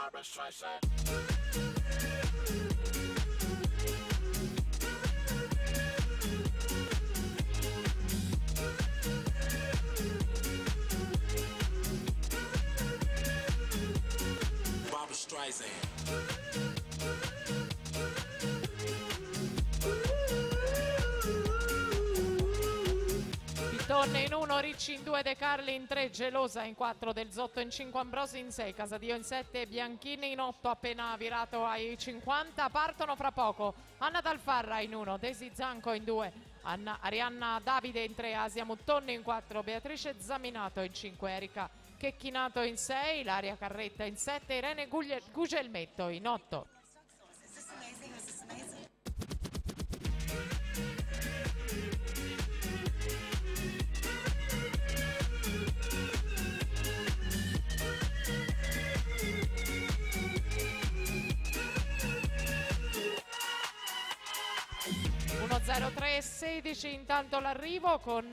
Barbra Streisand. Barbra Streisand. Pittone in 1, Ricci in 2, De Carli in 3, Gelosa in 4, Del Zotto in 5, Ambrosi in 6, Casadio in 7, Bianchini in 8, appena virato ai 50. Partono fra poco Anna Dalfarra in 1, Desi Zanco in 2, Arianna Davide in 3, Asia Muttonni in 4, Beatrice Zaminato in 5, Erika Checchinato in 6, Ilaria Carretta in 7, Irene Gugelmetto in 8. 1-0-3-16 intanto l'arrivo con